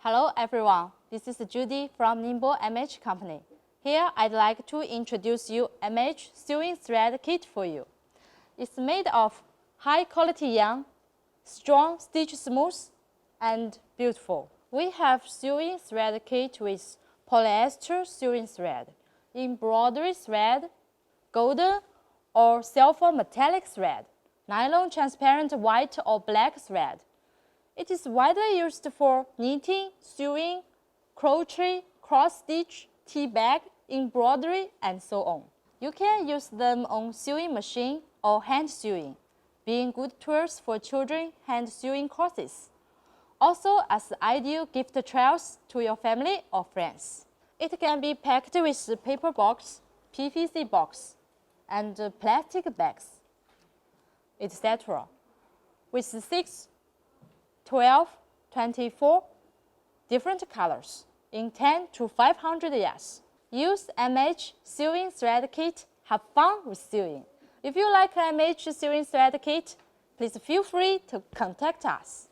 Hello everyone, this is Judy from Nimble MH Company. Here I'd like to introduce you MH sewing thread kit for you. It's made of high quality yarn, strong, stitch smooth, and beautiful. We have sewing thread kit with polyester sewing thread, embroidery thread, golden or silver metallic thread, nylon transparent white or black thread. It is widely used for knitting, sewing, crochet, cross-stitch, teabag, embroidery, and so on. You can use them on sewing machine or hand sewing, being good tools for children hand sewing courses. Also as ideal gift trails to your family or friends. It can be packed with paper box, PVC box, and plastic bags, etc. with 6, 12, 24 different colors in 10 to 500 yards. Use MH sewing thread kit. Have fun with sewing. If you like MH sewing thread kit, please feel free to contact us.